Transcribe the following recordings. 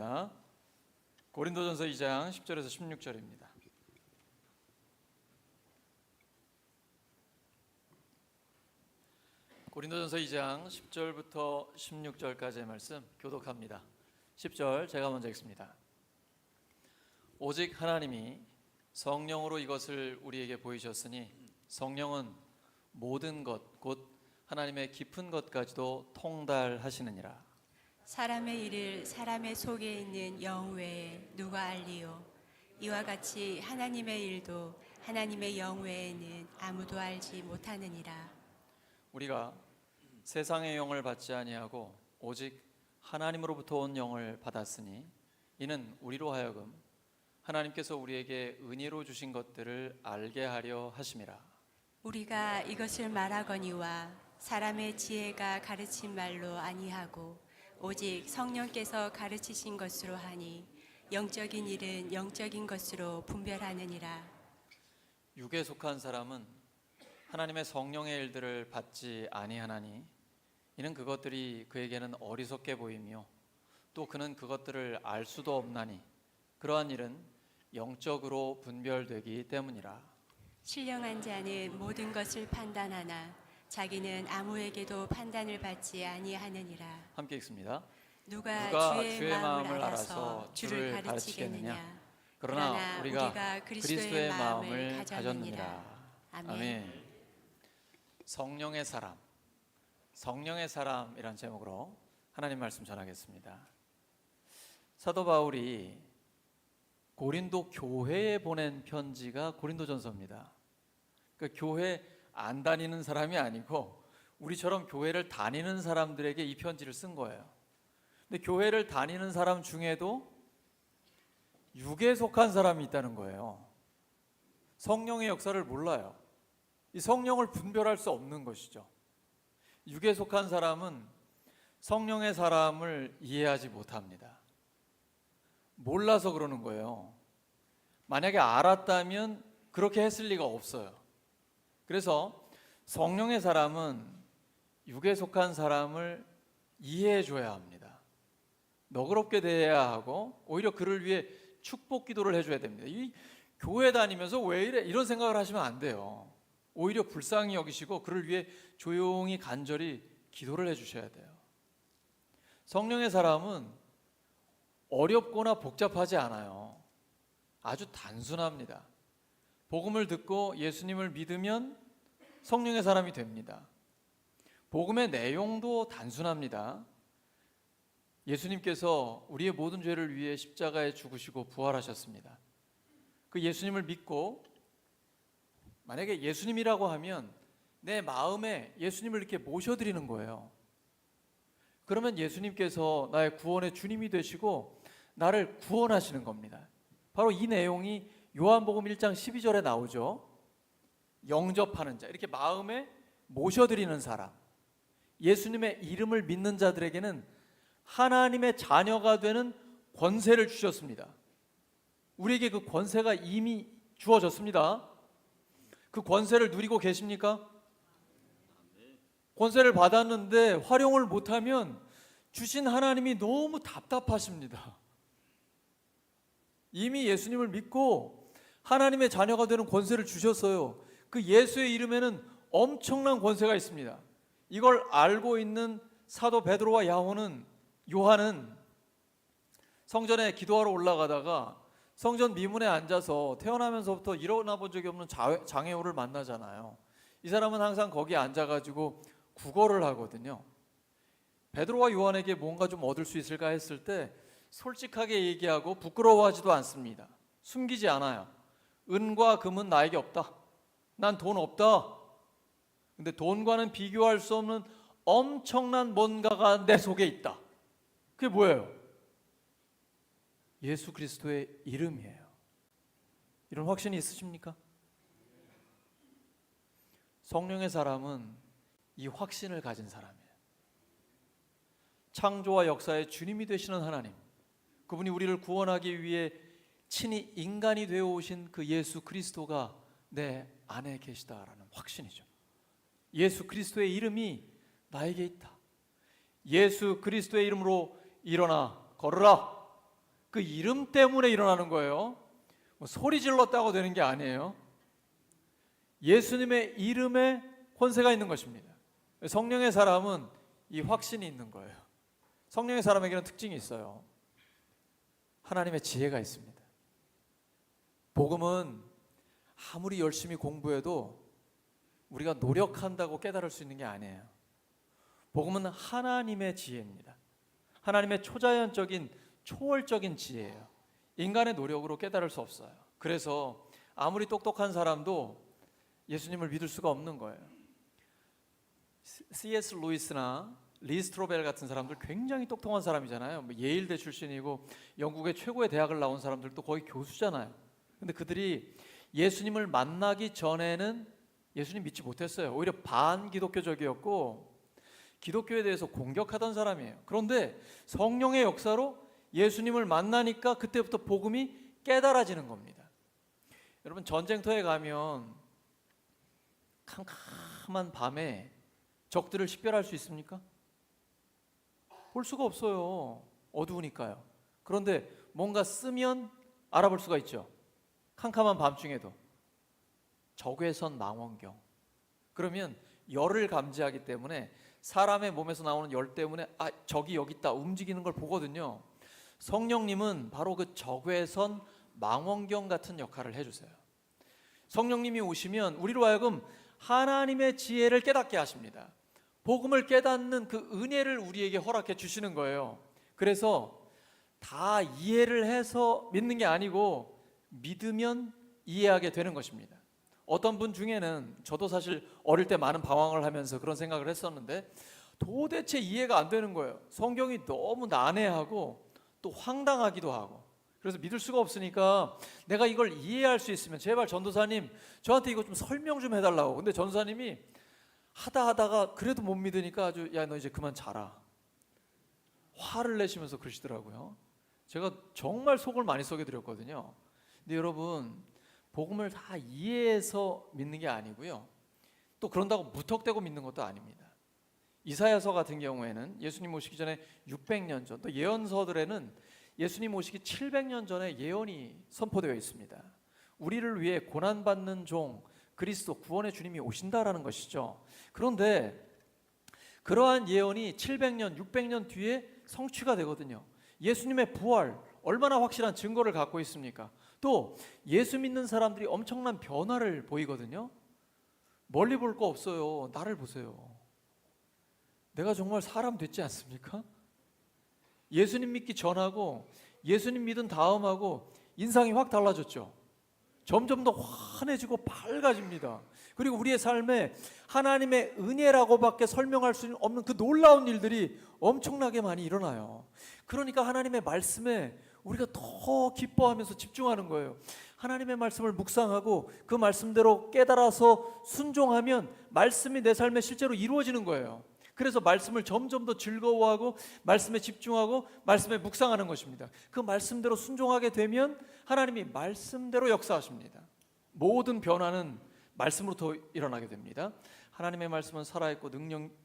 읽겠습니다. 고린도전서 2장 10절에서 16절입니다. 고린도전서 2장 10절부터 16절까지의 말씀 교독합니다. 10절 제가 먼저 읽습니다. 오직 하나님이 성령으로 이것을 우리에게 보이셨으니 성령은 모든 것 곧 하나님의 깊은 것까지도 통달하시느니라. 사람의 일을 사람의 속에 있는 영 외에 누가 알리요? 이와 같이 하나님의 일도 하나님의 영 외에는 아무도 알지 못하느니라. 우리가 세상의 영을 받지 아니하고 오직 하나님으로부터 온 영을 받았으니 이는 우리로 하여금 하나님께서 우리에게 은혜로 주신 것들을 알게 하려 하심이라. 우리가 이것을 말하거니와 사람의 지혜가 가르친 말로 아니하고 오직 성령께서 가르치신 것으로 하니 영적인 일은 영적인 것으로 분별하느니라. 육에 속한 사람은 하나님의 성령의 일들을 받지 아니하나니 이는 그것들이 그에게는 어리석게 보이며 또 그는 그것들을 알 수도 없나니 그러한 일은 영적으로 분별되기 때문이라. 신령한 자는 모든 것을 판단하나 자기는 아무에게도 판단을 받지 아니하느니라. 함께 읽습니다. 누가 주의 마음을 알아서 주를 가르치겠느냐? 그러나 우리가 그리스도의 마음을 가졌느니라. 아멘. 성령의 사람, 성령의 사람이란 제목으로 하나님 말씀 전하겠습니다. 사도 바울이 고린도 교회에 보낸 편지가 고린도전서입니다. 그러니까 교회 안 다니는 사람이 아니고 우리처럼 교회를 다니는 사람들에게 이 편지를 쓴 거예요. 근데 교회를 다니는 사람 중에도 육에 속한 사람이 있다는 거예요. 성령의 역사를 몰라요. 이 성령을 분별할 수 없는 것이죠. 육에 속한 사람은 성령의 사람을 이해하지 못합니다. 몰라서 그러는 거예요. 만약에 알았다면 그렇게 했을 리가 없어요. 그래서 성령의 사람은 육에 속한 사람을 이해해 줘야 합니다. 너그럽게 대해야 하고 오히려 그를 위해 축복 기도를 해줘야 됩니다. 이 교회 다니면서 왜 이래? 이런 생각을 하시면 안 돼요. 오히려 불쌍히 여기시고 그를 위해 조용히 간절히 기도를 해주셔야 돼요. 성령의 사람은 어렵거나 복잡하지 않아요. 아주 단순합니다. 복음을 듣고 예수님을 믿으면 성령의 사람이 됩니다. 복음의 내용도 단순합니다. 예수님께서 우리의 모든 죄를 위해 십자가에 죽으시고 부활하셨습니다. 그 예수님을 믿고 만약에 예수님이라고 하면 내 마음에 예수님을 이렇게 모셔드리는 거예요. 그러면 예수님께서 나의 구원의 주님이 되시고 나를 구원하시는 겁니다. 바로 이 내용이 요한복음 1장 12절에 나오죠. 영접하는 자, 이렇게 마음에 모셔드리는 사람. 예수님의 이름을 믿는 자들에게는 하나님의 자녀가 되는 권세를 주셨습니다. 우리에게 그 권세가 이미 주어졌습니다. 그 권세를 누리고 계십니까? 권세를 받았는데 활용을 못하면 주신 하나님이 너무 답답하십니다. 이미 예수님을 믿고 하나님의 자녀가 되는 권세를 주셨어요. 그 예수의 이름에는 엄청난 권세가 있습니다. 이걸 알고 있는 사도 베드로와 요한은 성전에 기도하러 올라가다가 성전 미문에 앉아서 태어나면서부터 일어나 본 적이 없는 장애우를 만나잖아요. 이 사람은 항상 거기에 앉아가지고 구걸을 하거든요. 베드로와 요한에게 뭔가 좀 얻을 수 있을까 했을 때 솔직하게 얘기하고 부끄러워하지도 않습니다. 숨기지 않아요. 은과 금은 나에게 없다. 난 돈 없다. 근데 돈과는 비교할 수 없는 엄청난 뭔가가 내 속에 있다. 그게 뭐예요? 예수 그리스도의 이름이에요. 이런 확신이 있으십니까? 성령의 사람은 이 확신을 가진 사람이에요. 창조와 역사의 주님이 되시는 하나님, 그분이 우리를 구원하기 위해 친히 인간이 되어 오신 그 예수 그리스도가 내 안에 계시다라는 확신이죠. 예수 그리스도의 이름이 나에게 있다. 예수 그리스도의 이름으로 일어나 걸으라. 그 이름 때문에 일어나는 거예요. 뭐 소리 질렀다고 되는 게 아니에요. 예수님의 이름에 권세가 있는 것입니다. 성령의 사람은 이 확신이 있는 거예요. 성령의 사람에게는 특징이 있어요. 하나님의 지혜가 있습니다. 복음은 아무리 열심히 공부해도 우리가 노력한다고 깨달을 수 있는 게 아니에요. 복음은 하나님의 지혜입니다. 하나님의 초자연적인 초월적인 지혜예요. 인간의 노력으로 깨달을 수 없어요. 그래서 아무리 똑똑한 사람도 예수님을 믿을 수가 없는 거예요. C.S. 루이스나 리 스트로벨 같은 사람들 굉장히 똑똑한 사람이잖아요. 뭐 예일대 출신이고 영국의 최고의 대학을 나온 사람들도 거의 교수잖아요. 근데 그들이 예수님을 만나기 전에는 예수님 믿지 못했어요. 오히려 반기독교적이었고 기독교에 대해서 공격하던 사람이에요. 그런데 성령의 역사로 예수님을 만나니까 그때부터 복음이 깨달아지는 겁니다. 여러분, 전쟁터에 가면 캄캄한 밤에 적들을 식별할 수 있습니까? 볼 수가 없어요. 어두우니까요. 그런데 뭔가 쓰면 알아볼 수가 있죠. 캄캄한 밤중에도. 적외선 망원경. 그러면 열을 감지하기 때문에 사람의 몸에서 나오는 열 때문에 적이 여기 있다 움직이는 걸 보거든요. 성령님은 바로 그 적외선 망원경 같은 역할을 해주세요. 성령님이 오시면 우리로 하여금 하나님의 지혜를 깨닫게 하십니다. 복음을 깨닫는 그 은혜를 우리에게 허락해 주시는 거예요. 그래서 다 이해를 해서 믿는 게 아니고 믿으면 이해하게 되는 것입니다. 어떤 분 중에는 저도 사실 어릴 때 많은 방황을 하면서 그런 생각을 했었는데 도대체 이해가 안 되는 거예요. 성경이 너무 난해하고 또 황당하기도 하고. 그래서 믿을 수가 없으니까 내가 이걸 이해할 수 있으면 제발 전도사님 저한테 이거 좀 설명 좀 해달라고. 근데 전도사님이 하다가 그래도 못 믿으니까 아주 야 너 이제 그만 자라 화를 내시면서 그러시더라고요. 제가 정말 속을 많이 썩여드렸거든요. 근데 여러분, 복음을 다 이해해서 믿는 게 아니고요, 또 그런다고 무턱대고 믿는 것도 아닙니다. 이사야서 같은 경우에는 예수님 오시기 전에 600년 전, 또 예언서들에는 예수님 오시기 700년 전에 예언이 선포되어 있습니다. 우리를 위해 고난받는 종 그리스도 구원의 주님이 오신다라는 것이죠. 그런데 그러한 예언이 700년, 600년 뒤에 성취가 되거든요. 예수님의 부활 얼마나 확실한 증거를 갖고 있습니까? 또 예수 믿는 사람들이 엄청난 변화를 보이거든요. 멀리 볼 거 없어요. 나를 보세요. 내가 정말 사람 됐지 않습니까? 예수님 믿기 전하고 예수님 믿은 다음하고 인상이 확 달라졌죠. 점점 더 환해지고 밝아집니다. 그리고 우리의 삶에 하나님의 은혜라고밖에 설명할 수 없는 그 놀라운 일들이 엄청나게 많이 일어나요. 그러니까 하나님의 말씀에 우리가 더 기뻐하면서 집중하는 거예요. 하나님의 말씀을 묵상하고 그 말씀대로 깨달아서 순종하면 말씀이 내 삶에 실제로 이루어지는 거예요. 그래서 말씀을 점점 더 즐거워하고 말씀에 집중하고 말씀에 묵상하는 것입니다. 그 말씀대로 순종하게 되면 하나님이 말씀대로 역사하십니다. 모든 변화는 말씀으로부터 일어나게 됩니다. 하나님의 말씀은 살아있고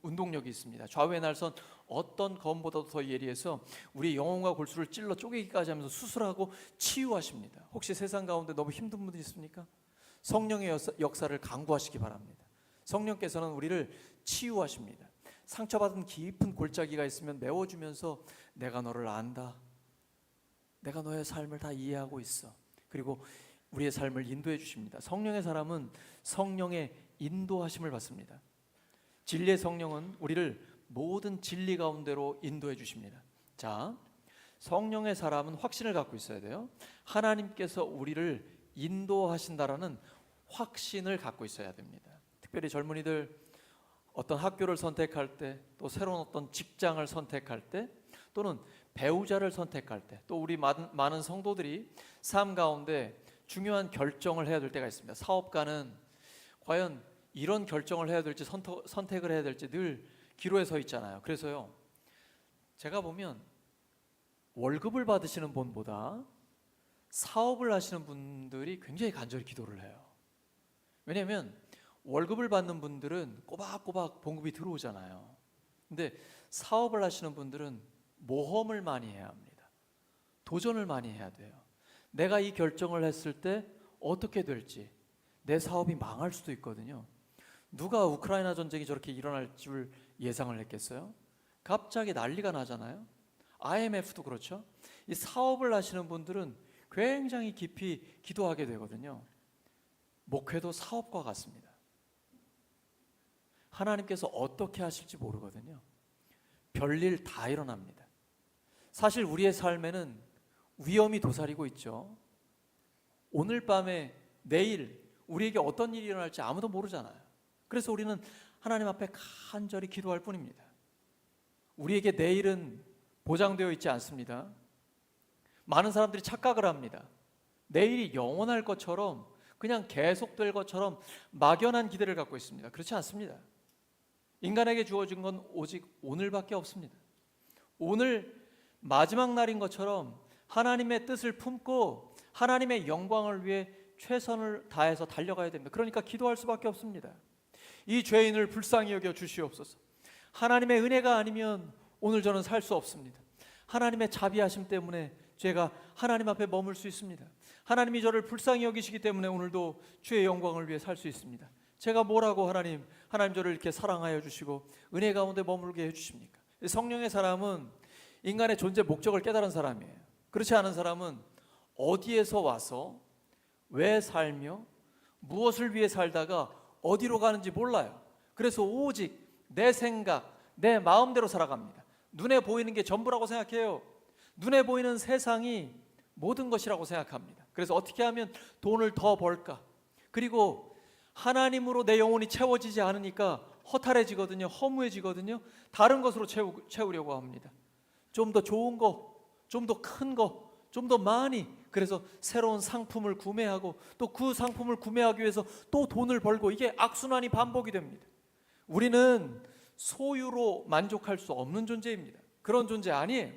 운동력이 있습니다. 좌우의 날선 어떤 검보다도 더 예리해서 우리 영혼과 골수를 찔러 쪼개기까지 하면서 수술하고 치유하십니다. 혹시 세상 가운데 너무 힘든 분들 있습니까? 성령의 역사를 간구하시기 바랍니다. 성령께서는 우리를 치유하십니다. 상처받은 깊은 골짜기가 있으면 메워주면서 내가 너를 안다. 내가 너의 삶을 다 이해하고 있어. 그리고 우리의 삶을 인도해 주십니다. 성령의 사람은 성령의 인도하심을 받습니다. 진리의 성령은 우리를 모든 진리 가운데로 인도해 주십니다. 자, 성령의 사람은 확신을 갖고 있어야 돼요. 하나님께서 우리를 인도하신다라는 확신을 갖고 있어야 됩니다. 특별히 젊은이들 어떤 학교를 선택할 때, 또 새로운 어떤 직장을 선택할 때, 또는 배우자를 선택할 때, 또 우리 많은 성도들이 삶 가운데 중요한 결정을 해야 될 때가 있습니다. 사업가는 과연 이런 결정을 해야 될지 선택을 해야 될지 늘 기로에 서 있잖아요. 그래서요, 제가 보면 월급을 받으시는 분보다 사업을 하시는 분들이 굉장히 간절히 기도를 해요. 왜냐하면 월급을 받는 분들은 꼬박꼬박 봉급이 들어오잖아요. 근데 사업을 하시는 분들은 모험을 많이 해야 합니다. 도전을 많이 해야 돼요. 내가 이 결정을 했을 때 어떻게 될지, 내 사업이 망할 수도 있거든요. 누가 우크라이나 전쟁이 저렇게 일어날 줄 예상을 했겠어요? 갑자기 난리가 나잖아요. IMF도 그렇죠. 이 사업을 하시는 분들은 굉장히 깊이 기도하게 되거든요. 목회도 사업과 같습니다. 하나님께서 어떻게 하실지 모르거든요. 별일 다 일어납니다. 사실 우리의 삶에는 위험이 도사리고 있죠. 오늘 밤에 내일 우리에게 어떤 일이 일어날지 아무도 모르잖아요. 그래서 우리는 하나님 앞에 간절히 기도할 뿐입니다. 우리에게 내일은 보장되어 있지 않습니다. 많은 사람들이 착각을 합니다. 내일이 영원할 것처럼, 그냥 계속될 것처럼 막연한 기대를 갖고 있습니다. 그렇지 않습니다. 인간에게 주어진 건 오직 오늘밖에 없습니다. 오늘 마지막 날인 것처럼 하나님의 뜻을 품고 하나님의 영광을 위해 최선을 다해서 달려가야 됩니다. 그러니까 기도할 수밖에 없습니다. 이 죄인을 불쌍히 여겨 주시옵소서. 하나님의 은혜가 아니면 오늘 저는 살 수 없습니다. 하나님의 자비하심 때문에 제가 하나님 앞에 머물 수 있습니다. 하나님이 저를 불쌍히 여기시기 때문에 오늘도 주의 영광을 위해 살 수 있습니다. 제가 뭐라고 하나님 저를 이렇게 사랑하여 주시고 은혜 가운데 머물게 해주십니까? 성령의 사람은 인간의 존재 목적을 깨달은 사람이에요. 그렇지 않은 사람은 어디에서 와서 왜 살며 무엇을 위해 살다가 어디로 가는지 몰라요. 그래서 오직 내 생각, 내 마음대로 살아갑니다. 눈에 보이는 게 전부라고 생각해요. 눈에 보이는 세상이 모든 것이라고 생각합니다. 그래서 어떻게 하면 돈을 더 벌까? 그리고 하나님으로 내 영혼이 채워지지 않으니까 허탈해지거든요. 허무해지거든요. 다른 것으로 채우려고 합니다. 좀 더 좋은 거, 좀 더 큰 거, 좀 더 많이. 그래서 새로운 상품을 구매하고 또 그 상품을 구매하기 위해서 또 돈을 벌고, 이게 악순환이 반복이 됩니다. 우리는 소유로 만족할 수 없는 존재입니다. 그런 존재 아니에요.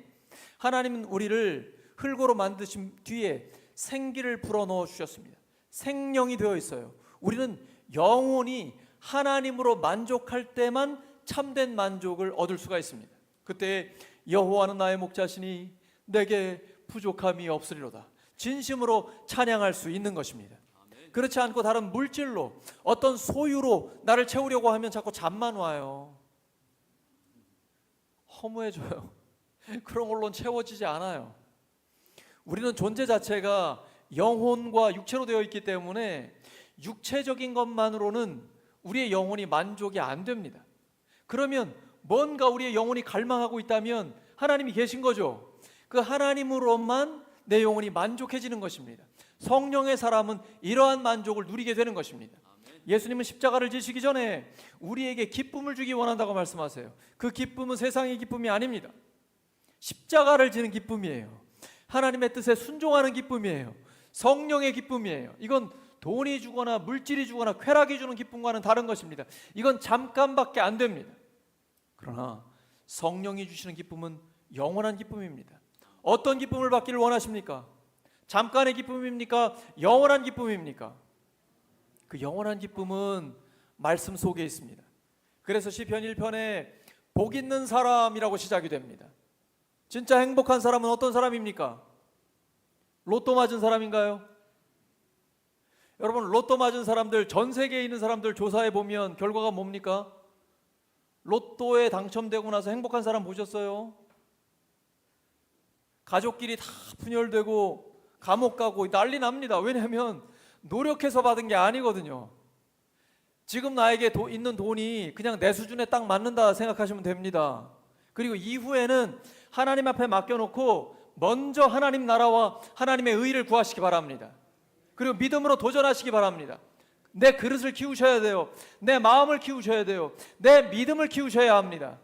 하나님은 우리를 흙으로 만드신 뒤에 생기를 불어넣어 주셨습니다. 생명이 되어 있어요. 우리는 영원히 하나님으로 만족할 때만 참된 만족을 얻을 수가 있습니다. 그때 여호와는 나의 목자시니 내게 부족함이 없으리로다. 진심으로 찬양할 수 있는 것입니다. 그렇지 않고 다른 물질로, 어떤 소유로 나를 채우려고 하면 자꾸 잠만 와요. 허무해져요. 그런 걸로는 채워지지 않아요. 우리는 존재 자체가 영혼과 육체로 되어 있기 때문에 육체적인 것만으로는 우리의 영혼이 만족이 안 됩니다. 그러면 뭔가 우리의 영혼이 갈망하고 있다면 하나님이 계신 거죠. 그 하나님으로만 내 영혼이 만족해지는 것입니다. 성령의 사람은 이러한 만족을 누리게 되는 것입니다. 예수님은 십자가를 지시기 전에 우리에게 기쁨을 주기 원한다고 말씀하세요. 그 기쁨은 세상의 기쁨이 아닙니다. 십자가를 지는 기쁨이에요. 하나님의 뜻에 순종하는 기쁨이에요. 성령의 기쁨이에요. 이건 돈이 주거나 물질이 주거나 쾌락이 주는 기쁨과는 다른 것입니다. 이건 잠깐밖에 안 됩니다. 그러나 성령이 주시는 기쁨은 영원한 기쁨입니다. 어떤 기쁨을 받기를 원하십니까? 잠깐의 기쁨입니까? 영원한 기쁨입니까? 그 영원한 기쁨은 말씀 속에 있습니다. 그래서 시편 1편에 복 있는 사람이라고 시작이 됩니다. 진짜 행복한 사람은 어떤 사람입니까? 로또 맞은 사람인가요? 여러분, 로또 맞은 사람들, 전 세계에 있는 사람들 조사해 보면 결과가 뭡니까? 로또에 당첨되고 나서 행복한 사람 보셨어요? 가족끼리 다 분열되고 감옥 가고 난리 납니다. 왜냐하면 노력해서 받은 게 아니거든요. 지금 나에게 있는 돈이 그냥 내 수준에 딱 맞는다 생각하시면 됩니다. 그리고 이후에는 하나님 앞에 맡겨놓고 먼저 하나님 나라와 하나님의 의를 구하시기 바랍니다. 그리고 믿음으로 도전하시기 바랍니다. 내 그릇을 키우셔야 돼요. 내 마음을 키우셔야 돼요. 내 믿음을 키우셔야 합니다.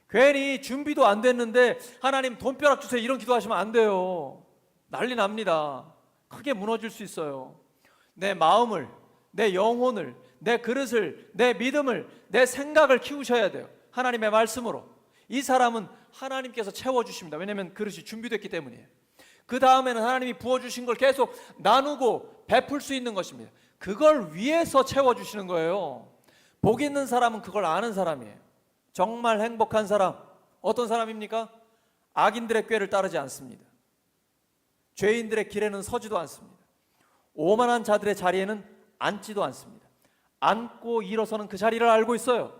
괜히 준비도 안 됐는데 하나님 돈벼락 주세요 이런 기도하시면 안 돼요. 난리 납니다. 크게 무너질 수 있어요. 내 마음을, 내 영혼을, 내 그릇을, 내 믿음을, 내 생각을 키우셔야 돼요. 하나님의 말씀으로. 이 사람은 하나님께서 채워주십니다. 왜냐하면 그릇이 준비됐기 때문이에요. 그 다음에는 하나님이 부어주신 걸 계속 나누고 베풀 수 있는 것입니다. 그걸 위해서 채워주시는 거예요. 복 있는 사람은 그걸 아는 사람이에요. 정말 행복한 사람, 어떤 사람입니까? 악인들의 꾀를 따르지 않습니다. 죄인들의 길에는 서지도 않습니다. 오만한 자들의 자리에는 앉지도 않습니다. 앉고 일어서는 그 자리를 알고 있어요.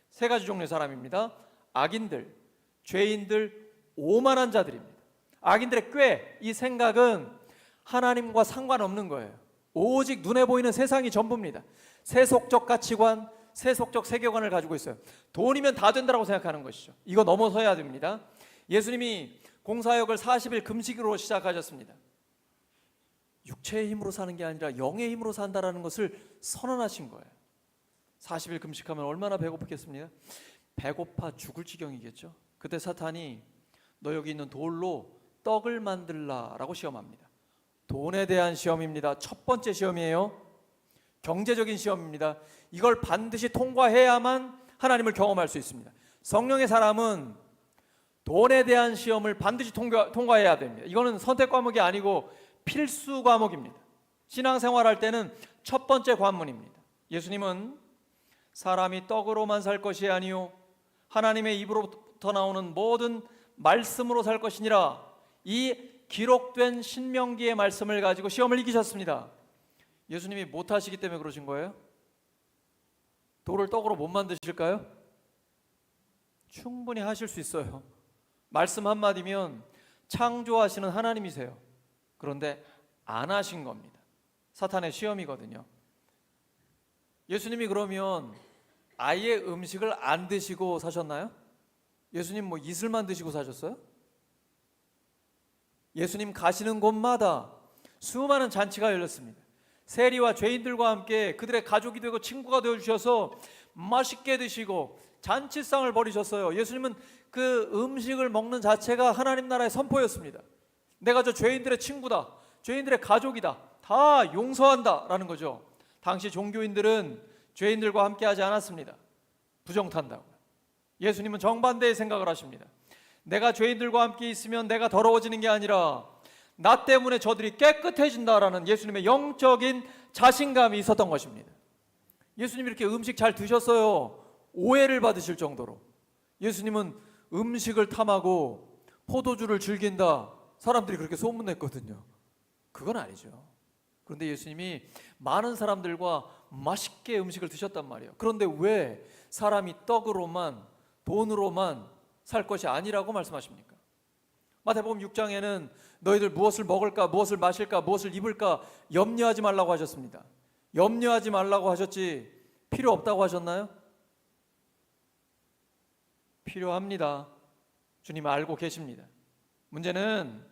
세 가지 종류의 사람입니다. 악인들, 죄인들, 오만한 자들입니다. 악인들의 꾀, 이 생각은 하나님과 상관없는 거예요. 오직 눈에 보이는 세상이 전부입니다. 세속적 가치관, 세속적 세계관을 가지고 있어요. 돈이면 다 된다고 생각하는 것이죠. 이거 넘어서야 됩니다. 예수님이 공사역을 40일 금식으로 시작하셨습니다. 육체의 힘으로 사는 게 아니라 영의 힘으로 산다라는 것을 선언하신 거예요. 40일 금식하면 얼마나 배고프겠습니까? 배고파 죽을 지경이겠죠. 그때 사탄이 너 여기 있는 돌로 떡을 만들라라고 시험합니다. 돈에 대한 시험입니다. 첫 번째 시험이에요. 경제적인 시험입니다. 이걸 반드시 통과해야만 하나님을 경험할 수 있습니다. 성령의 사람은 돈에 대한 시험을 반드시 통과해야 됩니다. 이거는 선택 과목이 아니고 필수 과목입니다. 신앙생활할 때는 첫 번째 관문입니다. 예수님은 사람이 떡으로만 살 것이 아니요 하나님의 입으로부터 나오는 모든 말씀으로 살 것이니라, 이 기록된 신명기의 말씀을 가지고 시험을 이기셨습니다. 예수님이 못하시기 때문에 그러신 거예요? 돌을 떡으로 못 만드실까요? 충분히 하실 수 있어요. 말씀 한마디면 창조하시는 하나님이세요. 그런데 안 하신 겁니다. 사탄의 시험이거든요. 예수님이 그러면 아예 음식을 안 드시고 사셨나요? 예수님 뭐 이슬만 드시고 사셨어요? 예수님 가시는 곳마다 수많은 잔치가 열렸습니다. 세리와 죄인들과 함께 그들의 가족이 되고 친구가 되어주셔서 맛있게 드시고 잔치상을 벌이셨어요. 예수님은 그 음식을 먹는 자체가 하나님 나라의 선포였습니다. 내가 저 죄인들의 친구다, 죄인들의 가족이다, 다 용서한다라는 거죠. 당시 종교인들은 죄인들과 함께 하지 않았습니다. 부정탄다고. 예수님은 정반대의 생각을 하십니다. 내가 죄인들과 함께 있으면 내가 더러워지는 게 아니라 나 때문에 저들이 깨끗해진다라는 예수님의 영적인 자신감이 있었던 것입니다. 예수님이 이렇게 음식 잘 드셨어요. 오해를 받으실 정도로. 예수님은 음식을 탐하고 포도주를 즐긴다, 사람들이 그렇게 소문냈거든요. 그건 아니죠. 그런데 예수님이 많은 사람들과 맛있게 음식을 드셨단 말이에요. 그런데 왜 사람이 떡으로만, 돈으로만 살 것이 아니라고 말씀하십니까? 마태복음 6장에는 너희들 무엇을 먹을까, 무엇을 마실까, 무엇을 입을까 염려하지 말라고 하셨습니다. 염려하지 말라고 하셨지 필요 없다고 하셨나요? 필요합니다. 주님 알고 계십니다. 문제는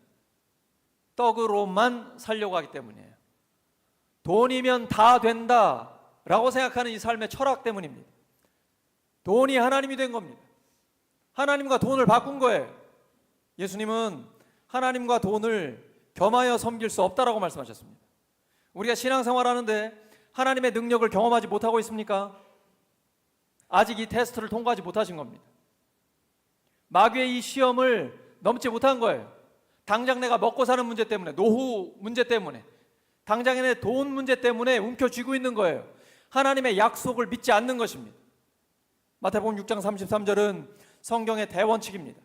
떡으로만 살려고 하기 때문이에요. 돈이면 다 된다라고 생각하는 이 삶의 철학 때문입니다. 돈이 하나님이 된 겁니다. 하나님과 돈을 바꾼 거예요. 예수님은 하나님과 돈을 겸하여 섬길 수 없다라고 말씀하셨습니다. 우리가 신앙생활 하는데 하나님의 능력을 경험하지 못하고 있습니까? 아직 이 테스트를 통과하지 못하신 겁니다. 마귀의 이 시험을 넘지 못한 거예요. 당장 내가 먹고 사는 문제 때문에, 노후 문제 때문에, 당장의 내 돈 문제 때문에 움켜쥐고 있는 거예요. 하나님의 약속을 믿지 않는 것입니다. 마태복음 6장 33절은 성경의 대원칙입니다.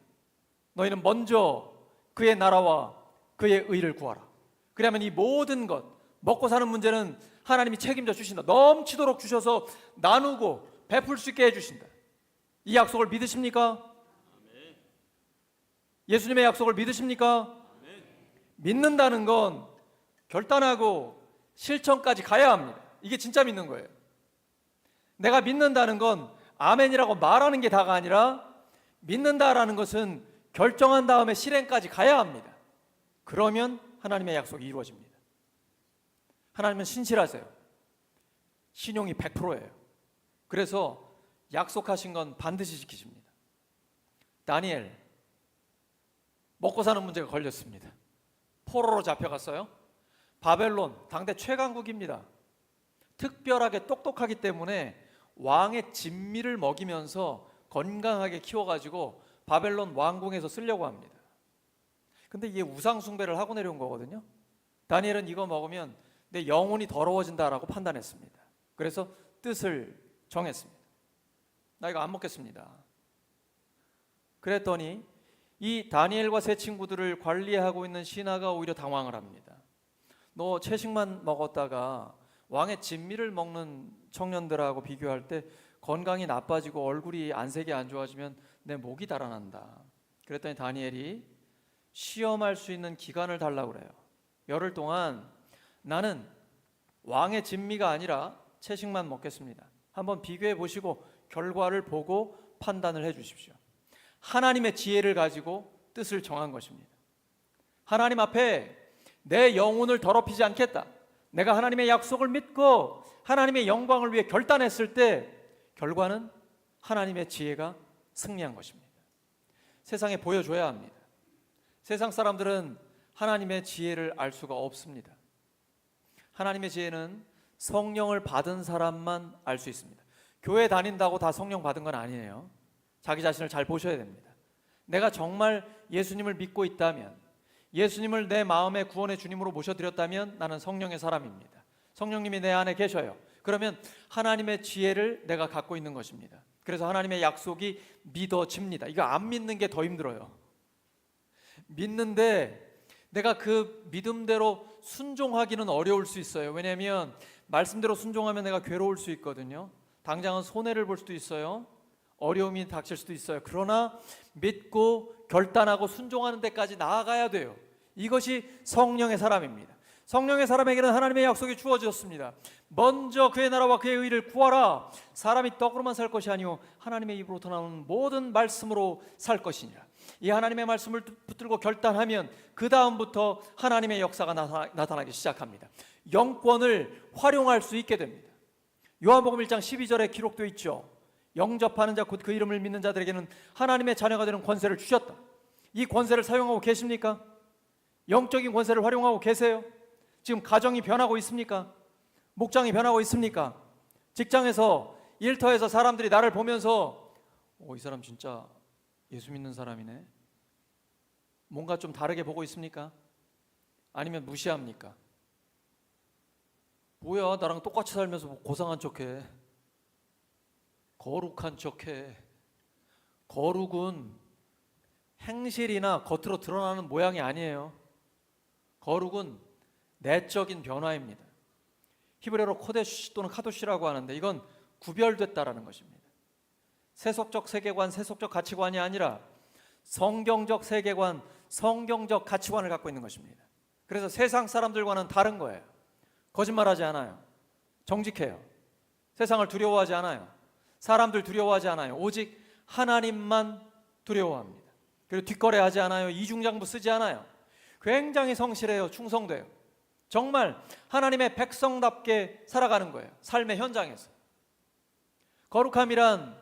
너희는 먼저 그의 나라와 그의 의를 구하라. 그러면 이 모든 것, 먹고 사는 문제는 하나님이 책임져 주신다. 넘치도록 주셔서 나누고 베풀 수 있게 해주신다. 이 약속을 믿으십니까? 예수님의 약속을 믿으십니까? 믿는다는 건 결단하고 실천까지 가야 합니다. 이게 진짜 믿는 거예요. 내가 믿는다는 건 아멘이라고 말하는 게 다가 아니라 믿는다라는 것은 결정한 다음에 실행까지 가야 합니다. 그러면 하나님의 약속이 이루어집니다. 하나님은 신실하세요. 신용이 100%예요. 그래서 약속하신 건 반드시 지키십니다. 다니엘, 먹고 사는 문제가 걸렸습니다. 포로로 잡혀갔어요. 바벨론, 당대 최강국입니다. 특별하게 똑똑하기 때문에 왕의 진미를 먹이면서 건강하게 키워가지고 바벨론 왕궁에서 쓰려고 합니다. 근데 이게 우상 숭배를 하고 내려온 거거든요. 다니엘은 이거 먹으면 내 영혼이 더러워진다라고 판단했습니다. 그래서 뜻을 정했습니다. 나 이거 안 먹겠습니다. 그랬더니 이 다니엘과 세 친구들을 관리하고 있는 신하가 오히려 당황을 합니다. 너 채식만 먹었다가 왕의 진미를 먹는 청년들하고 비교할 때 건강이 나빠지고 얼굴이 안색이 안 좋아지면 내 목이 달아난다. 그랬더니 다니엘이 시험할 수 있는 기간을 달라고 그래요. 열흘 동안 나는 왕의 진미가 아니라 채식만 먹겠습니다. 한번 비교해 보시고 결과를 보고 판단을 해 주십시오. 하나님의 지혜를 가지고 뜻을 정한 것입니다. 하나님 앞에 내 영혼을 더럽히지 않겠다. 내가 하나님의 약속을 믿고 하나님의 영광을 위해 결단했을 때 결과는 하나님의 지혜가 승리한 것입니다. 세상에 보여줘야 합니다. 세상 사람들은 하나님의 지혜를 알 수가 없습니다. 하나님의 지혜는 성령을 받은 사람만 알 수 있습니다. 교회 다닌다고 다 성령 받은 건 아니에요. 자기 자신을 잘 보셔야 됩니다. 내가 정말 예수님을 믿고 있다면, 예수님을 내 마음의 구원의 주님으로 모셔드렸다면 나는 성령의 사람입니다. 성령님이 내 안에 계셔요. 그러면 하나님의 지혜를 내가 갖고 있는 것입니다. 그래서 하나님의 약속이 믿어집니다. 이거 안 믿는 게 더 힘들어요. 믿는데 내가 그 믿음대로 순종하기는 어려울 수 있어요. 왜냐하면 말씀대로 순종하면 내가 괴로울 수 있거든요. 당장은 손해를 볼 수도 있어요. 어려움이 닥칠 수도 있어요. 그러나 믿고 결단하고 순종하는 데까지 나아가야 돼요. 이것이 성령의 사람입니다. 성령의 사람에게는 하나님의 약속이 주어졌습니다. 먼저 그의 나라와 그의 의를 구하라. 사람이 떡으로만 살 것이 아니요 하나님의 입으로부터 나오는 모든 말씀으로 살 것이니라. 이 하나님의 말씀을 붙들고 결단하면 그 다음부터 하나님의 역사가 나타나기 시작합니다. 영권을 활용할 수 있게 됩니다. 요한복음 1장 12절에 기록되어 있죠. 영접하는 자 곧 그 이름을 믿는 자들에게는 하나님의 자녀가 되는 권세를 주셨다. 이 권세를 사용하고 계십니까? 영적인 권세를 활용하고 계세요? 지금 가정이 변하고 있습니까? 목장이 변하고 있습니까? 직장에서 일터에서 사람들이 나를 보면서 이 사람 진짜 예수 믿는 사람이네. 뭔가 좀 다르게 보고 있습니까? 아니면 무시합니까? 뭐야, 나랑 똑같이 살면서 뭐 고상한 척해. 거룩한 척해. 거룩은 행실이나 겉으로 드러나는 모양이 아니에요. 거룩은 내적인 변화입니다. 히브리어로 코데시 또는 카도시라고 하는데 이건 구별됐다라는 것입니다. 세속적 세계관, 세속적 가치관이 아니라 성경적 세계관, 성경적 가치관을 갖고 있는 것입니다. 그래서 세상 사람들과는 다른 거예요. 거짓말하지 않아요. 정직해요. 세상을 두려워하지 않아요. 사람들 두려워하지 않아요. 오직 하나님만 두려워합니다. 그리고 뒷거래하지 않아요. 이중장부 쓰지 않아요. 굉장히 성실해요. 충성돼요. 정말 하나님의 백성답게 살아가는 거예요. 삶의 현장에서. 거룩함이란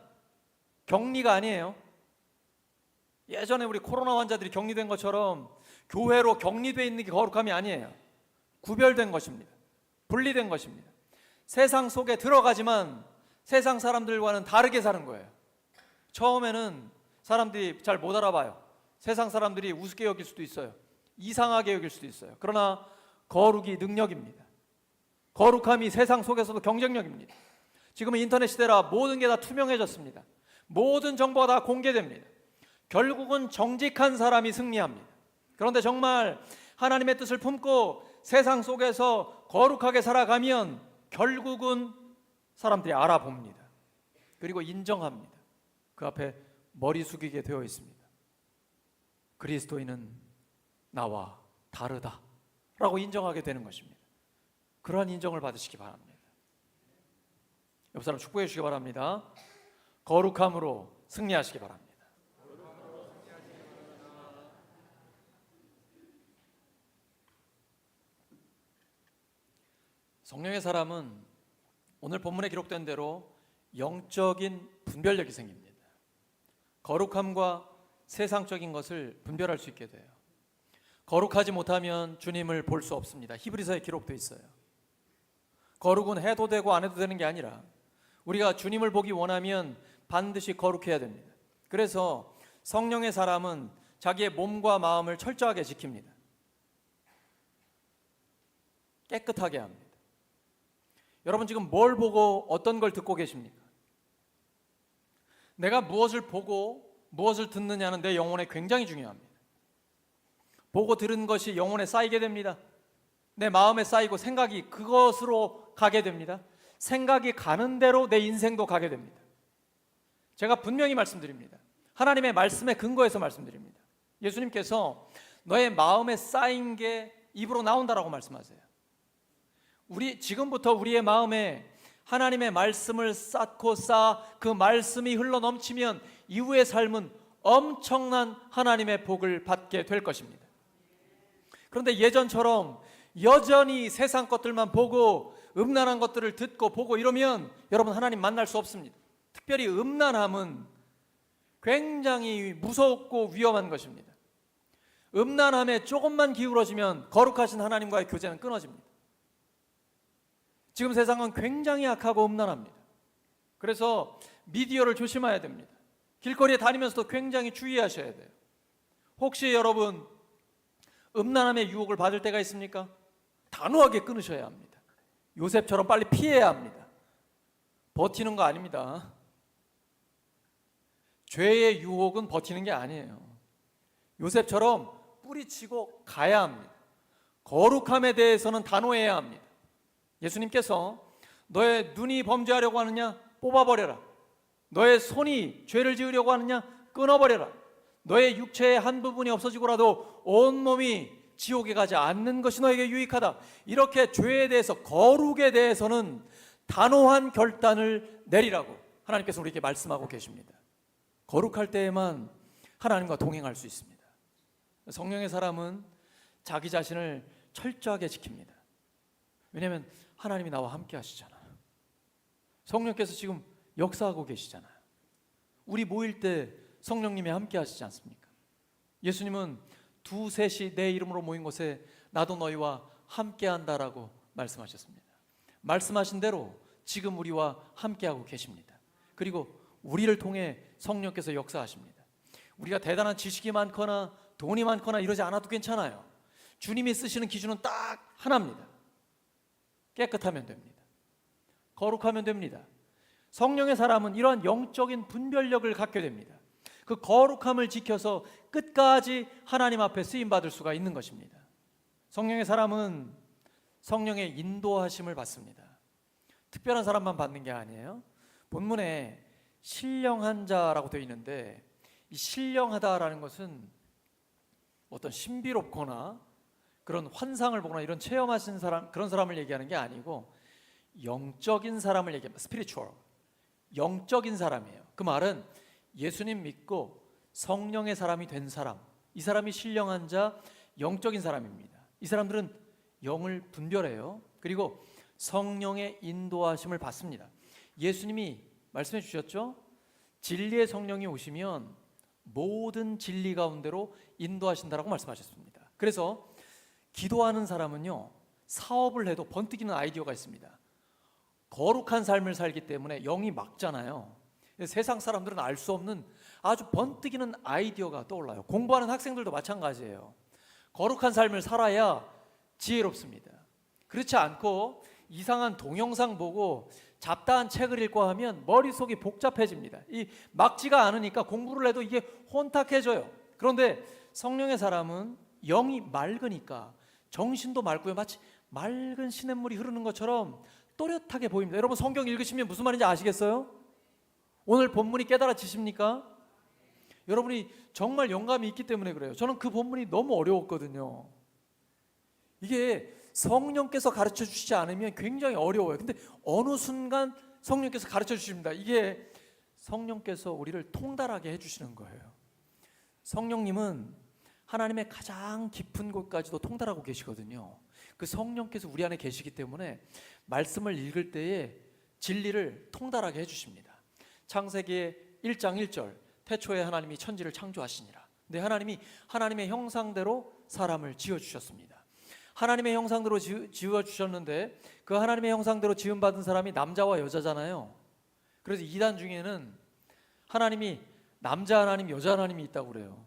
격리가 아니에요. 예전에 우리 코로나 환자들이 격리된 것처럼 교회로 격리되어 있는 게 거룩함이 아니에요. 구별된 것입니다. 분리된 것입니다. 세상 속에 들어가지만 세상 사람들과는 다르게 사는 거예요. 처음에는 사람들이 잘 못 알아봐요. 세상 사람들이 우습게 여길 수도 있어요. 이상하게 여길 수도 있어요. 그러나 거룩이 능력입니다. 거룩함이 세상 속에서도 경쟁력입니다. 지금은 인터넷 시대라 모든 게 다 투명해졌습니다. 모든 정보가 다 공개됩니다. 결국은 정직한 사람이 승리합니다. 그런데 정말 하나님의 뜻을 품고 세상 속에서 거룩하게 살아가면 결국은 사람들이 알아봅니다. 그리고 인정합니다. 그 앞에 머리 숙이게 되어 있습니다. 그리스도인은 나와 다르다 라고 인정하게 되는 것입니다. 그러한 인정을 받으시기 바랍니다. 옆 사람 축복해 주시기 바랍니다. 거룩함으로 승리하시기 바랍니다. 성령의 사람은 오늘 본문에 기록된 대로 영적인 분별력이 생깁니다. 거룩함과 세상적인 것을 분별할 수 있게 돼요. 거룩하지 못하면 주님을 볼 수 없습니다. 히브리서에 기록되어 있어요. 거룩은 해도 되고 안 해도 되는 게 아니라 우리가 주님을 보기 원하면 반드시 거룩해야 됩니다. 그래서 성령의 사람은 자기의 몸과 마음을 철저하게 지킵니다. 깨끗하게 합니다. 여러분 지금 뭘 보고 어떤 걸 듣고 계십니까? 내가 무엇을 보고 무엇을 듣느냐는 내 영혼에 굉장히 중요합니다. 보고 들은 것이 영혼에 쌓이게 됩니다. 내 마음에 쌓이고 생각이 그것으로 가게 됩니다. 생각이 가는 대로 내 인생도 가게 됩니다. 제가 분명히 말씀드립니다. 하나님의 말씀에 근거해서 말씀드립니다. 예수님께서 너의 마음에 쌓인 게 입으로 나온다라고 말씀하세요. 지금부터 우리의 마음에 하나님의 말씀을 쌓고 그 말씀이 흘러 넘치면 이후의 삶은 엄청난 하나님의 복을 받게 될 것입니다. 그런데 예전처럼 여전히 세상 것들만 보고 음란한 것들을 듣고 보고 이러면 여러분 하나님 만날 수 없습니다. 특별히 음란함은 굉장히 무섭고 위험한 것입니다. 음란함에 조금만 기울어지면 거룩하신 하나님과의 교제는 끊어집니다. 지금 세상은 굉장히 악하고 음란합니다. 그래서 미디어를 조심해야 됩니다. 길거리에 다니면서도 굉장히 주의하셔야 돼요. 혹시 여러분 음란함의 유혹을 받을 때가 있습니까? 단호하게 끊으셔야 합니다. 요셉처럼 빨리 피해야 합니다. 버티는 거 아닙니다. 죄의 유혹은 버티는 게 아니에요. 요셉처럼 뿌리치고 가야 합니다. 거룩함에 대해서는 단호해야 합니다. 예수님께서 너의 눈이 범죄하려고 하느냐? 뽑아버려라. 너의 손이 죄를 지으려고 하느냐? 끊어버려라. 너의 육체의 한 부분이 없어지고라도 온몸이 지옥에 가지 않는 것이 너에게 유익하다. 이렇게 죄에 대해서, 거룩에 대해서는 단호한 결단을 내리라고 하나님께서 우리에게 말씀하고 계십니다. 거룩할 때에만 하나님과 동행할 수 있습니다. 성령의 사람은 자기 자신을 철저하게 지킵니다. 왜냐하면 하나님이 나와 함께 하시잖아요. 성령께서 지금 역사하고 계시잖아요. 우리 모일 때 성령님이 함께 하시지 않습니까? 예수님은 두셋이 내 이름으로 모인 곳에 나도 너희와 함께 한다라고 말씀하셨습니다. 말씀하신 대로 지금 우리와 함께하고 계십니다. 그리고 우리를 통해 성령께서 역사하십니다. 우리가 대단한 지식이 많거나 돈이 많거나 이러지 않아도 괜찮아요. 주님이 쓰시는 기준은 딱 하나입니다. 깨끗하면 됩니다. 거룩하면 됩니다. 성령의 사람은 이러한 영적인 분별력을 갖게 됩니다. 그 거룩함을 지켜서 끝까지 하나님 앞에 쓰임받을 수가 있는 것입니다. 성령의 사람은 성령의 인도하심을 받습니다. 특별한 사람만 받는 게 아니에요. 본문에 신령한 자라고 되어 있는데 이 신령하다라는 것은 어떤 신비롭거나 그런 환상을 보거나 이런 체험하신 사람, 그런 사람을 얘기하는 게 아니고 영적인 사람을 얘기합니다. 스피리추얼, 영적인 사람이에요. 그 말은 예수님 믿고 성령의 사람이 된 사람, 이 사람이 신령한 자, 영적인 사람입니다. 이 사람들은 영을 분별해요. 그리고 성령의 인도하심을 받습니다. 예수님이 말씀해 주셨죠? 진리의 성령이 오시면 모든 진리 가운데로 인도하신다라고 말씀하셨습니다. 그래서 기도하는 사람은요, 사업을 해도 번뜩이는 아이디어가 있습니다. 거룩한 삶을 살기 때문에 영이 막잖아요. 세상 사람들은 알 수 없는 아주 번뜩이는 아이디어가 떠올라요. 공부하는 학생들도 마찬가지예요. 거룩한 삶을 살아야 지혜롭습니다. 그렇지 않고 이상한 동영상 보고 잡다한 책을 읽고 하면 머릿속이 복잡해집니다. 이 막지가 않으니까 공부를 해도 이게 혼탁해져요. 그런데 성령의 사람은 영이 맑으니까 정신도 맑고요, 마치 맑은 시냇물이 흐르는 것처럼 또렷하게 보입니다. 여러분 성경 읽으시면 무슨 말인지 아시겠어요? 오늘 본문이 깨달아지십니까? 여러분이 정말 영감이 있기 때문에 그래요. 저는 그 본문이 너무 어려웠거든요. 이게 성령께서 가르쳐 주시지 않으면 굉장히 어려워요. 근데 어느 순간 성령께서 가르쳐 주십니다. 이게 성령께서 우리를 통달하게 해주시는 거예요. 성령님은 하나님의 가장 깊은 곳까지도 통달하고 계시거든요. 그 성령께서 우리 안에 계시기 때문에 말씀을 읽을 때에 진리를 통달하게 해주십니다. 창세기 1장 1절 태초에 하나님이 천지를 창조하시니라. 근데 하나님이 하나님의 형상대로 사람을 지어주셨습니다. 하나님의 형상대로 지어주셨는데 그 하나님의 형상대로 지음받은 사람이 남자와 여자잖아요. 그래서 이단 중에는 하나님이 남자 하나님, 여자 하나님이 있다고 그래요.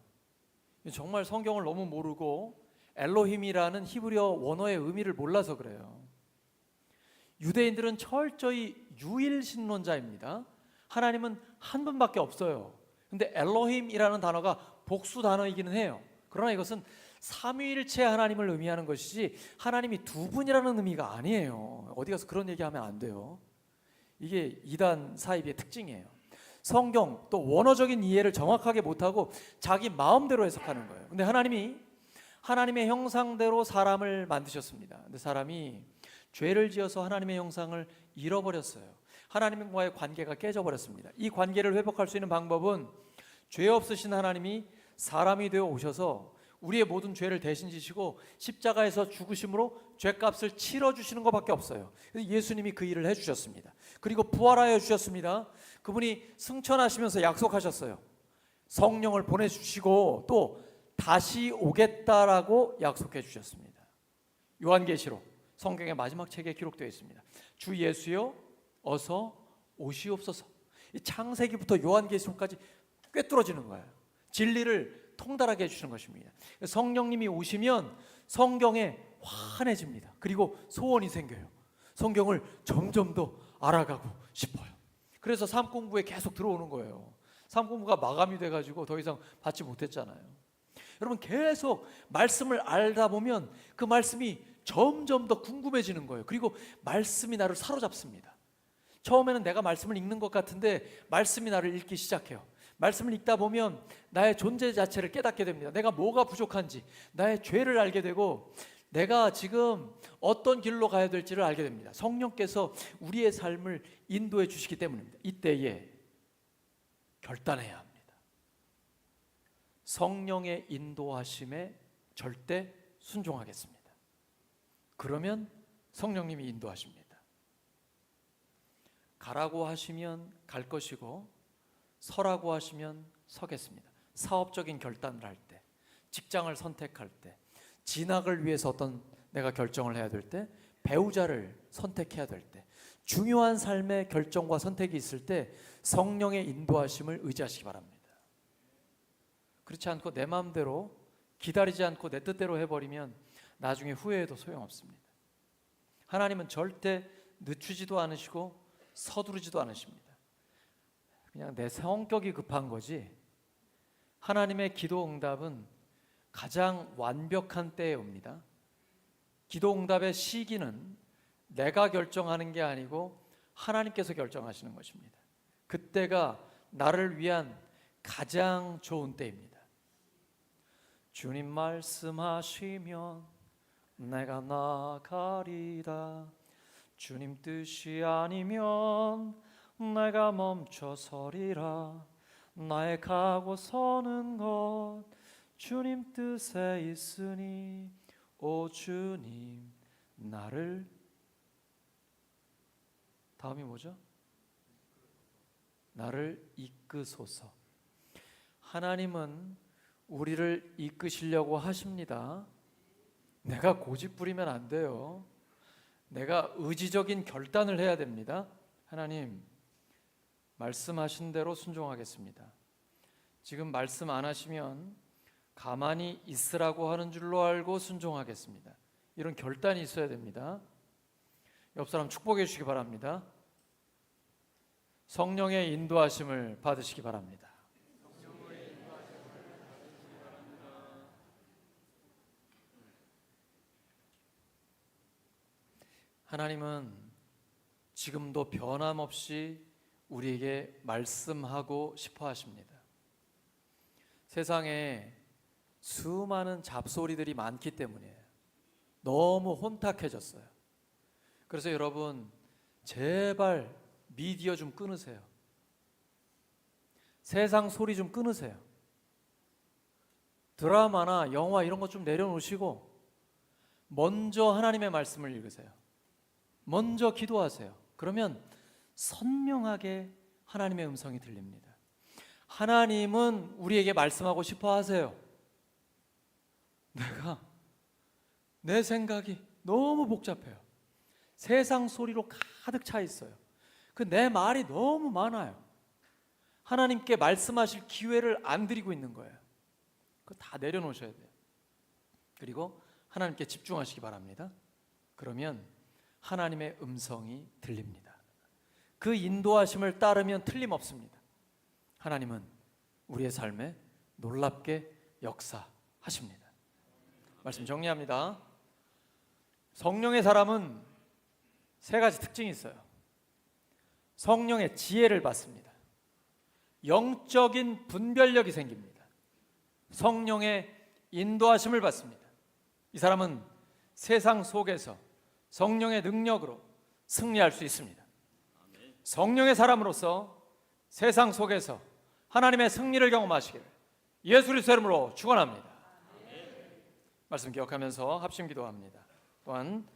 정말 성경을 너무 모르고 엘로힘이라는 히브리어 원어의 의미를 몰라서 그래요. 유대인들은 철저히 유일신론자입니다. 하나님은 한 분밖에 없어요. 근데 엘로힘이라는 단어가 복수 단어이기는 해요. 그러나 이것은 삼위일체 하나님을 의미하는 것이지 하나님이 두 분이라는 의미가 아니에요. 어디 가서 그런 얘기하면 안 돼요. 이게 이단 사이비의 특징이에요. 성경 또 원어적인 이해를 정확하게 못하고 자기 마음대로 해석하는 거예요. 근데 하나님이 하나님의 형상대로 사람을 만드셨습니다. 근데 사람이 죄를 지어서 하나님의 형상을 잃어버렸어요. 하나님과의 관계가 깨져버렸습니다. 이 관계를 회복할 수 있는 방법은 죄 없으신 하나님이 사람이 되어 오셔서 우리의 모든 죄를 대신 지시고 십자가에서 죽으심으로 죄값을 치러주시는 것밖에 없어요. 그래서 예수님이 그 일을 해주셨습니다. 그리고 부활하여 주셨습니다. 그분이 승천하시면서 약속하셨어요. 성령을 보내주시고 또 다시 오겠다라고 약속해 주셨습니다. 요한계시록 성경의 마지막 책에 기록되어 있습니다. 주 예수여 어서 오시옵소서. 이 창세기부터 요한계시록까지 꿰뚫어지는 거예요. 진리를 통달하게 해주시는 것입니다. 성령님이 오시면 성경에 환해집니다. 그리고 소원이 생겨요. 성경을 점점 더 알아가고 싶어요. 그래서 삶 공부에 계속 들어오는 거예요. 삶 공부가 마감이 돼가지고 더 이상 받지 못했잖아요. 여러분 계속 말씀을 알다 보면 그 말씀이 점점 더 궁금해지는 거예요. 그리고 말씀이 나를 사로잡습니다. 처음에는 내가 말씀을 읽는 것 같은데 말씀이 나를 읽기 시작해요. 말씀을 읽다 보면 나의 존재 자체를 깨닫게 됩니다. 내가 뭐가 부족한지, 나의 죄를 알게 되고 내가 지금 어떤 길로 가야 될지를 알게 됩니다. 성령께서 우리의 삶을 인도해 주시기 때문입니다. 이때에 결단해야 합니다. 성령의 인도하심에 절대 순종하겠습니다. 그러면 성령님이 인도하십니다. 가라고 하시면 갈 것이고 서라고 하시면 서겠습니다. 사업적인 결단을 할 때, 직장을 선택할 때, 진학을 위해서 어떤 내가 결정을 해야 될 때, 배우자를 선택해야 될 때, 중요한 삶의 결정과 선택이 있을 때 성령의 인도하심을 의지하시기 바랍니다. 그렇지 않고 내 마음대로 기다리지 않고 내 뜻대로 해버리면 나중에 후회해도 소용없습니다. 하나님은 절대 늦추지도 않으시고 서두르지도 않으십니다. 그냥 내 성격이 급한 거지 하나님의 기도 응답은 가장 완벽한 때에 옵니다. 기도 응답의 시기는 내가 결정하는 게 아니고 하나님께서 결정하시는 것입니다. 그때가 나를 위한 가장 좋은 때입니다. 주님 말씀하시면 내가 나가리다. 주님 뜻이 아니면 내가 멈춰 서리라. 나의 가고 서는 것 주님 뜻에 있으니 오 주님 나를 다음이 뭐죠? 나를 이끄소서. 하나님은 우리를 이끄시려고 하십니다. 내가 고집 부리면 안 돼요. 내가 의지적인 결단을 해야 됩니다. 하나님 말씀하신 대로 순종하겠습니다. 지금 말씀 안 하시면 가만히 있으라고 하는 줄로 알고 순종하겠습니다. 이런 결단이 있어야 됩니다. 옆 사람 축복해 주시기 바랍니다. 성령의 인도하심을 받으시기 바랍니다. 하나님은 지금도 변함없이 우리에게 말씀하고 싶어 하십니다. 세상에 수많은 잡소리들이 많기 때문이에요. 너무 혼탁해졌어요. 그래서 여러분 제발 미디어 좀 끊으세요. 세상 소리 좀 끊으세요. 드라마나 영화 이런 거 좀 내려놓으시고 먼저 하나님의 말씀을 읽으세요. 먼저 기도하세요. 그러면 선명하게 하나님의 음성이 들립니다. 하나님은 우리에게 말씀하고 싶어 하세요. 내 생각이 너무 복잡해요. 세상 소리로 가득 차 있어요. 내 말이 너무 많아요. 하나님께 말씀하실 기회를 안 드리고 있는 거예요. 그거 다 내려놓으셔야 돼요. 그리고 하나님께 집중하시기 바랍니다. 그러면 하나님의 음성이 들립니다. 그 인도하심을 따르면 틀림없습니다. 하나님은 우리의 삶에 놀랍게 역사하십니다. 말씀 정리합니다. 성령의 사람은 세 가지 특징이 있어요. 성령의 지혜를 받습니다. 영적인 분별력이 생깁니다. 성령의 인도하심을 받습니다. 이 사람은 세상 속에서 성령의 능력으로 승리할 수 있습니다. 성령의 사람으로서 세상 속에서 하나님의 승리를 경험하시기를 예수 그리스도의 이름으로 축원합니다. 말씀 기억하면서 합심 기도합니다. 또한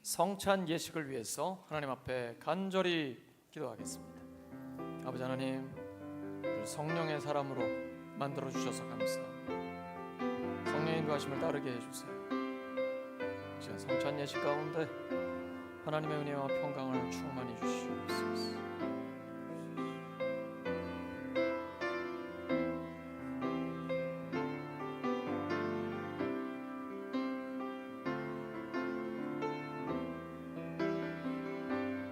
성찬 예식을 위해서 하나님 앞에 간절히 기도하겠습니다. 아버지 하나님, 우리를 성령의 사람으로 만들어 주셔서 감사합니다. 성령의 인도하심을 따르게 해주세요. 성찬 예식 가운데 하나님의 은혜와 평강을 충만히 주시옵소서.